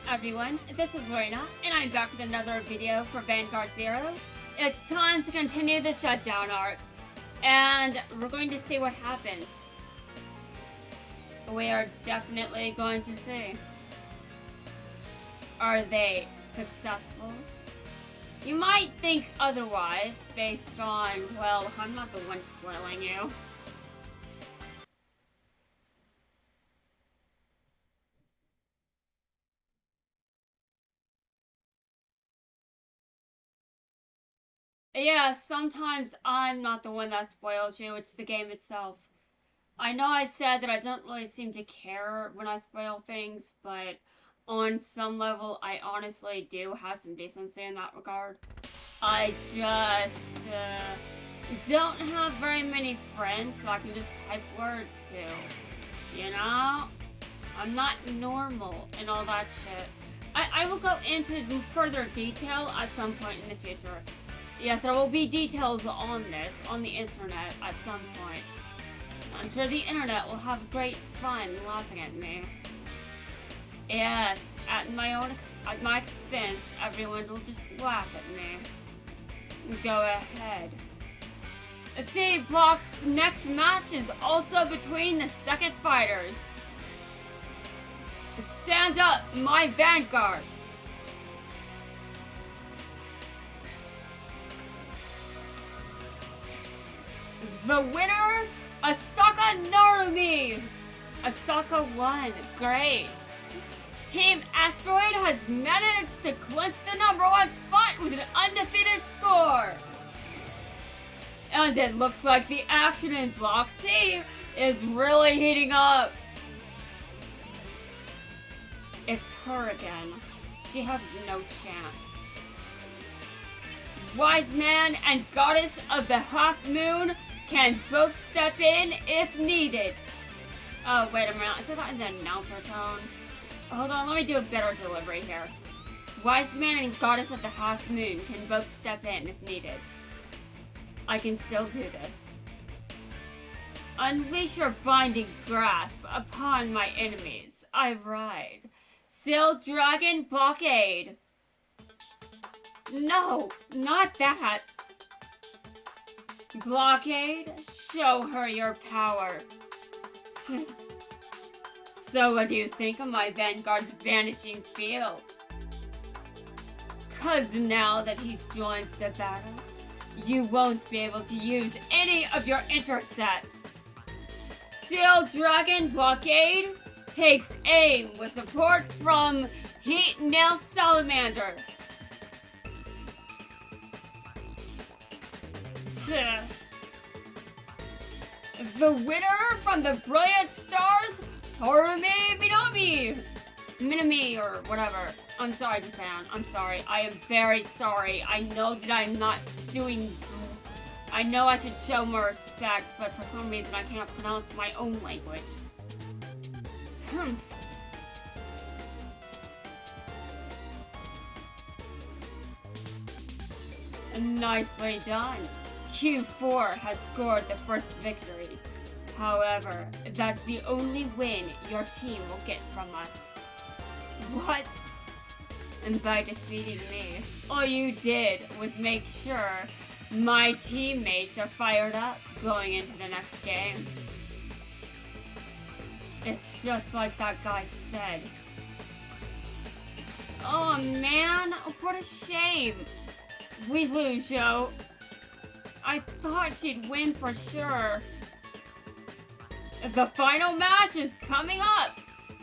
everyone, this is Lorena, and I'm back with another video for Vanguard Zero. It's time to continue the shutdown arc, and we're going to see what happens. We are definitely going to see. Are they successful? You might think otherwise, based on, well, I'm not the one spoiling you. Yeah, sometimes I'm not the one that spoils you, it's the game itself. I know I said that I don't really seem to care when I spoil things, but on some level, I honestly do have some decency in that regard. I just don't have very many friends, so I can just type words to. You know? I'm not normal and all that shit. I will go into further detail at some point in the future. Yes, there will be details on this on the internet at some point. I'm sure the internet will have great fun laughing at me. Yes, at my expense, everyone will just laugh at me. Go ahead. See, Block's next match is also between the second fighters. Stand up, my Vanguard! The winner, Asaka Narumi! Asaka won. Great. Team Asteroid has managed to clinch the #1 spot with an undefeated score. And it looks like the action in Block C is really heating up. It's her again. She has no chance. Wise Man and Goddess of the Half Moon can both step in if needed. Oh, wait a minute. I said that in the announcer tone. Hold on, let me do a better delivery here. Wise Man and Goddess of the Half Moon can both step in if needed. I can still do this. Unleash your binding grasp upon my enemies. I ride. Seal Dragon Blockade. No, not that. Blockade, show her your power. So what do you think of my Vanguard's vanishing field? 'Cause now that he's joined the battle, you won't be able to use any of your intercepts. Seal Dragon Blockade takes aim with support from Heat Nail Salamander. The winner from the Brilliant Stars, Harume Minami, or whatever. I'm sorry, Japan. I'm sorry. I am very sorry. I know that I'm not doing... I know I should show more respect, but for some reason I can't pronounce my own language. Humph. Nicely done. Q4 has scored the first victory. However, that's the only win your team will get from us. What? And by defeating me, all you did was make sure my teammates are fired up going into the next game. It's just like that guy said. Oh man, what a shame. We lose, yo. I thought she'd win for sure. The final match is coming up.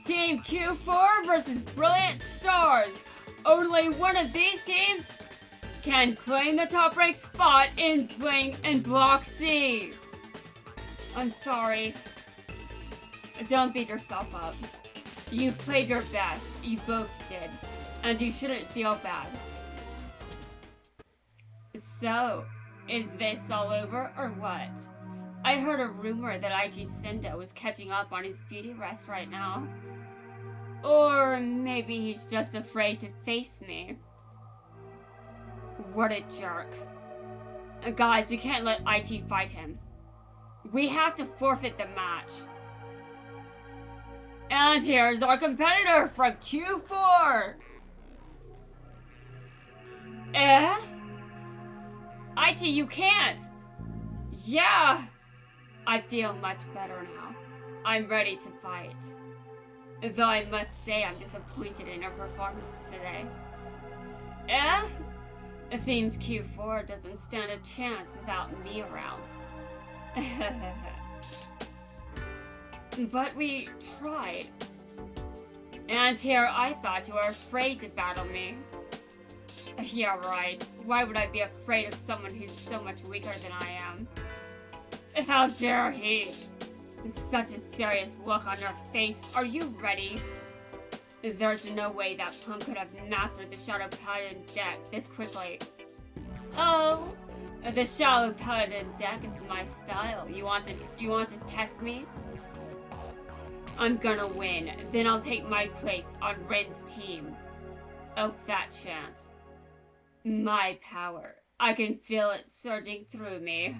Team Q4 versus Brilliant Stars. Only one of these teams can claim the top-ranked spot in Block C. I'm sorry. Don't beat yourself up. You played your best. You both did. And you shouldn't feel bad. So, is this all over or what? I heard a rumor that IG Sendo is catching up on his beauty rest right now. Or maybe he's just afraid to face me. What a jerk. Guys, we can't let IG fight him. We have to forfeit the match. And here's our competitor from Q4! Aichi, you can't! Yeah! I feel much better now. I'm ready to fight. Though I must say I'm disappointed in your performance today. It seems Q4 doesn't stand a chance without me around. But we tried. And here I thought you were afraid to battle me. Yeah, right. Why would I be afraid of someone who's so much weaker than I am? How dare he? Such a serious look on your face. Are you ready? There's no way that punk could have mastered the Shadow Paladin deck this quickly. Oh, the Shadow Paladin deck is my style. You want to test me? I'm gonna win. Then I'll take my place on Ren's team. Oh, fat chance. My power. I can feel it surging through me.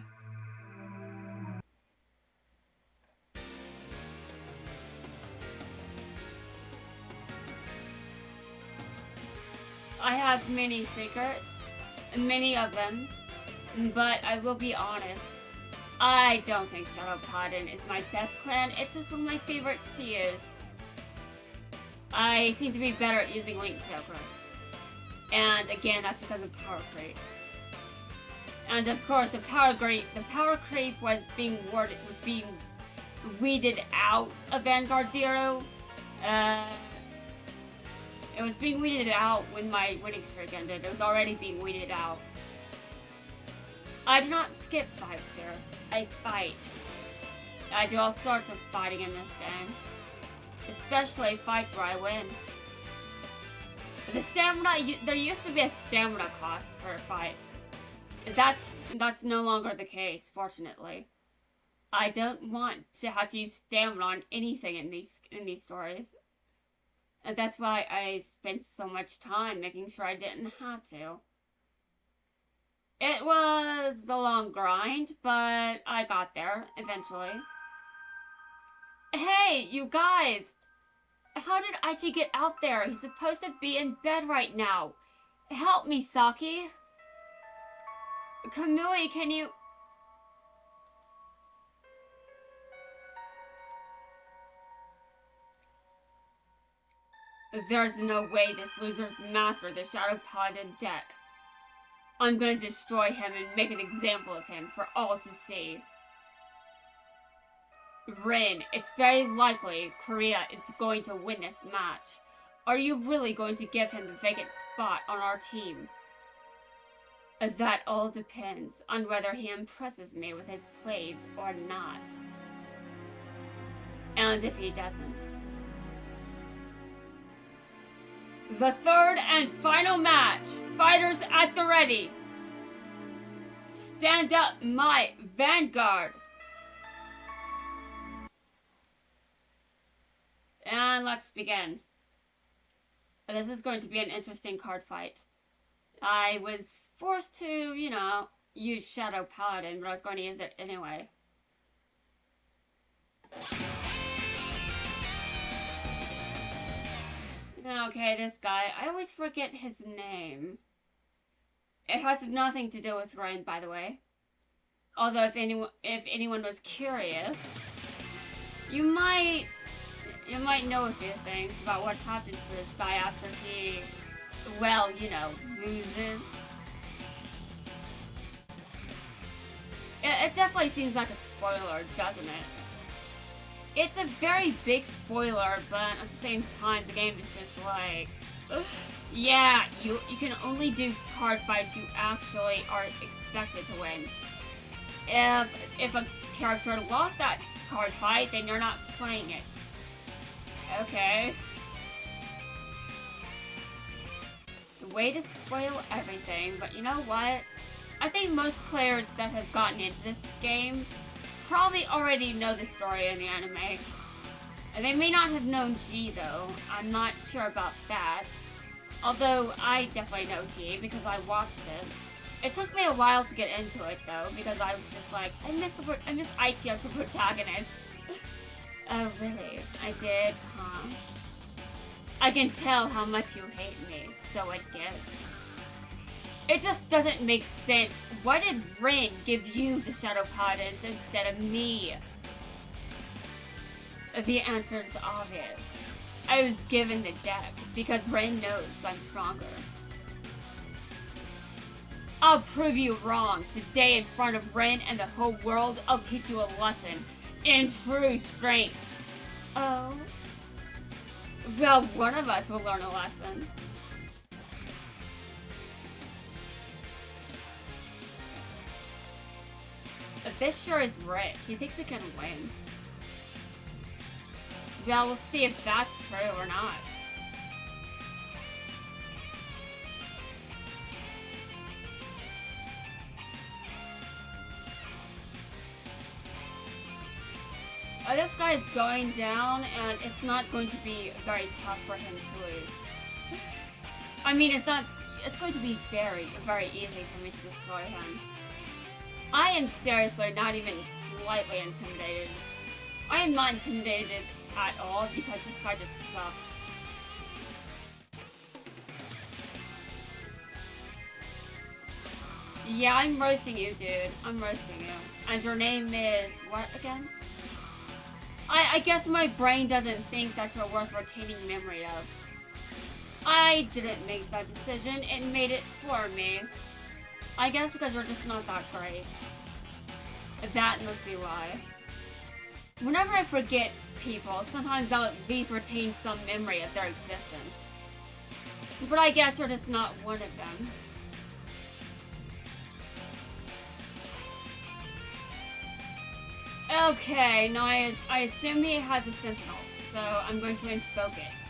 I have many secrets, many of them, but I will be honest, I don't think Shadow Paladin is my best clan. It's just one of my favorites to use. I seem to be better at using Link Token. And again, that's because of Power Creep. And of course, the Power Creep was being weeded out of Vanguard Zero. It was being weeded out when my winning streak ended. It was already being weeded out. I do not skip fights here. I fight. I do all sorts of fighting in this game. Especially fights where I win. The stamina, there used to be a stamina cost for fights. That's no longer the case, fortunately. I don't want to have to use stamina on anything in these stories. And that's why I spent so much time making sure I didn't have to. It was a long grind, but I got there eventually. Hey, you guys! How did Aichi get out there? He's supposed to be in bed right now. Help me, Saki. Kamui, can you... There's no way this loser's mastered the Shadow Paladin deck. I'm gonna destroy him and make an example of him for all to see. Rin, it's very likely Korea is going to win this match. Are you really going to give him the vacant spot on our team? That all depends on whether he impresses me with his plays or not. And if he doesn't. The third and final match. Fighters at the ready. Stand up, my Vanguard. And let's begin. This is going to be an interesting card fight. I was forced to, use Shadow Paladin, but I was going to use it anyway. Okay, this guy. I always forget his name. It has nothing to do with Ren, by the way. Although, if anyone was curious, you might know a few things about what happens to this guy after he, well, loses. It definitely seems like a spoiler, doesn't it? It's a very big spoiler, but at the same time, the game is just like... Yeah, you can only do card fights you actually are expected to win. If a character lost that card fight, then you're not playing it. Okay. Way to spoil everything, but you know what? I think most players that have gotten into this game probably already know the story in the anime. And they may not have known G though. I'm not sure about that. Although I definitely know G because I watched it. It took me a while to get into it though because I was just like, I miss Aichi as the protagonist. Oh, really? I did, huh? I can tell how much you hate me, so it gives. It just doesn't make sense. Why did Rin give you the Shadow Paladins instead of me? The answer's obvious. I was given the deck because Rin knows I'm stronger. I'll prove you wrong. Today in front of Rin and the whole world, I'll teach you a lesson in true strength. Oh? Well, one of us will learn a lesson. This sure is rich. He thinks he can win. Well, we'll see if that's true or not. This guy is going down, and it's not going to be very tough for him to lose. I mean, it's going to be very, very easy for me to destroy him. I am seriously not even slightly intimidated. I am not intimidated at all because this guy just sucks. Yeah, I'm roasting you, dude. I'm roasting you. And your name is what again? I guess my brain doesn't think that you're worth retaining memory of. I didn't make that decision. It made it for me. I guess because you're just not that great. That must be why. Whenever I forget people, sometimes I'll at least retain some memory of their existence. But I guess you're just not one of them. Okay, now I assume he has a sentinel, so I'm going to invoke it.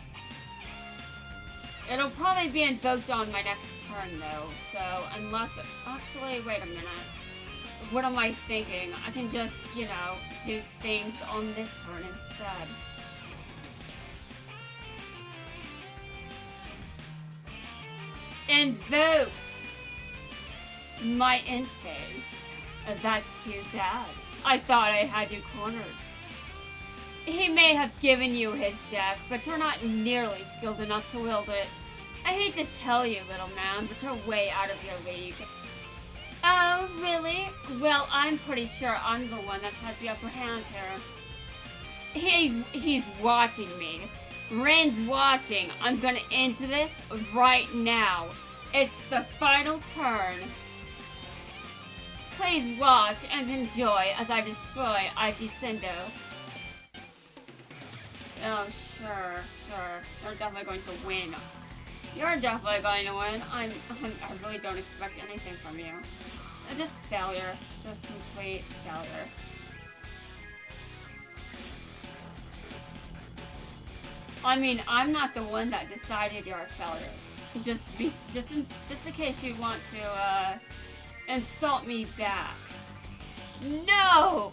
It'll probably be invoked on my next turn though, so unless... Actually, wait a minute. What am I thinking? I can just, you know, do things on this turn instead. Invoked! My int phase. That's too bad. I thought I had you cornered. He may have given you his deck, but you're not nearly skilled enough to wield it. I hate to tell you, little man, but you're way out of your league. Oh, really? Well, I'm pretty sure I'm the one that has the upper hand here. He's watching me. Rin's watching. I'm gonna end this right now. It's the final turn. Please watch and enjoy as I destroy Aijisendo. Oh, sure. You're definitely going to win. You're definitely going to win. I really don't expect anything from you. Just failure. Just complete failure. I mean, I'm not the one that decided you're a failure. Just in case you want to, insult me back. No!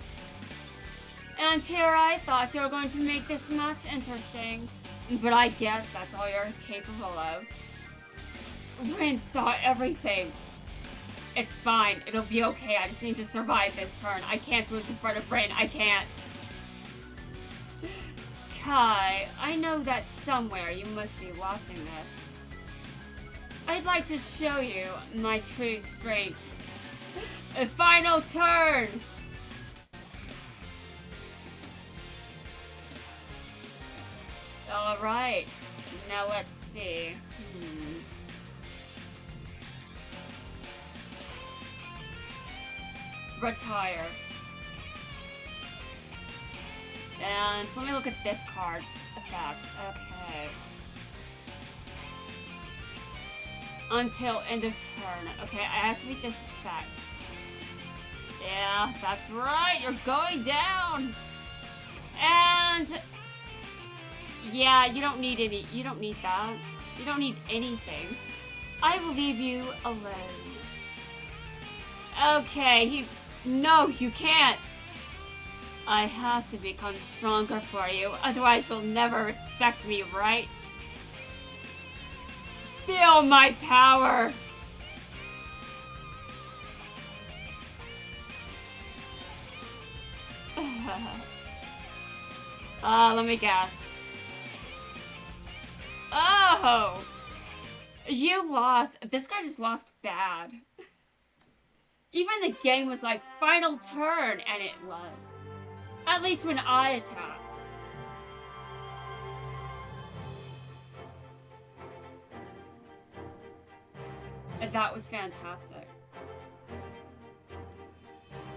And here I thought you were going to make this match interesting. But I guess that's all you're capable of. Rin saw everything. It's fine. It'll be okay. I just need to survive this turn. I can't lose in front of Rin. I can't. Kai, I know that somewhere you must be watching this. I'd like to show you my true strength. A final turn! Alright, now let's see. Retire. And let me look at this card's effect. Okay. Until end of turn. Okay, I activate this effect. Yeah, that's right, you're going down! And... yeah, you don't need that. You don't need anything. I will leave you alone. Okay, no, you can't. I have to become stronger for you, otherwise you'll never respect me, right? Feel my power! Let me guess. Oh! You lost. This guy just lost bad. Even the game was like, final turn, and it was. At least when I attacked. And that was fantastic.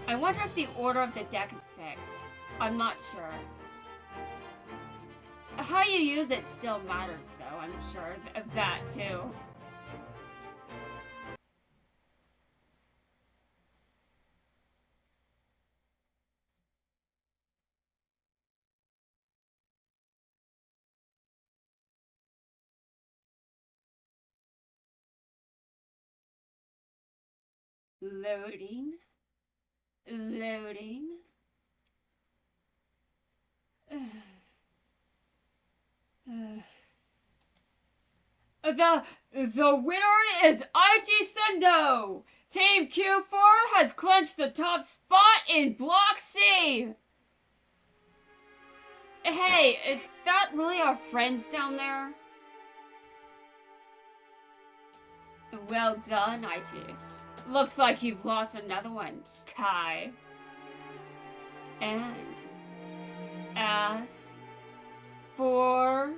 I wonder if the order of the deck is fixed. I'm not sure. How you use it still matters, though, I'm sure of that, too. Loading. Loading. The winner is IG Sendo! Team Q4 has clinched the top spot in Block C! Hey, is that really our friends down there? Well done, IG. Looks like you've lost another one, Kai. And as for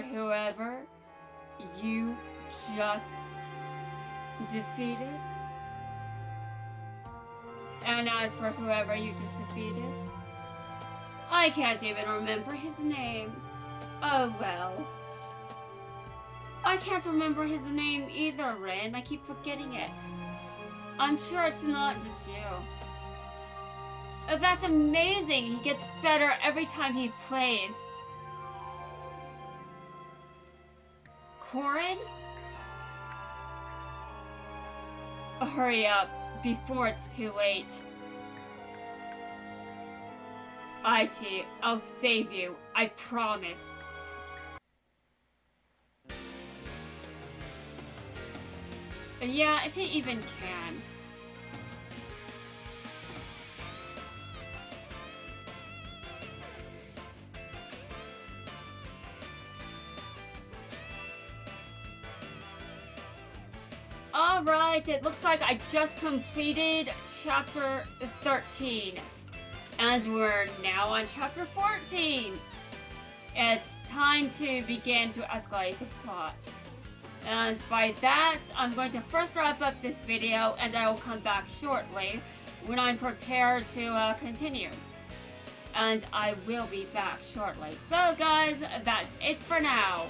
whoever you just defeated, I can't even remember his name. Oh well. I can't remember his name either, Rin. I keep forgetting it. I'm sure it's not just you. That's amazing! He gets better every time he plays. Corin? Hurry up, before it's too late. IT, I'll save you, I promise. Yeah, if he even can. Alright, it looks like I just completed chapter 13. And we're now on chapter 14. It's time to begin to escalate the plot. And by that, I'm going to first wrap up this video, and I will come back shortly when I'm prepared to continue. And I will be back shortly. So guys, that's it for now.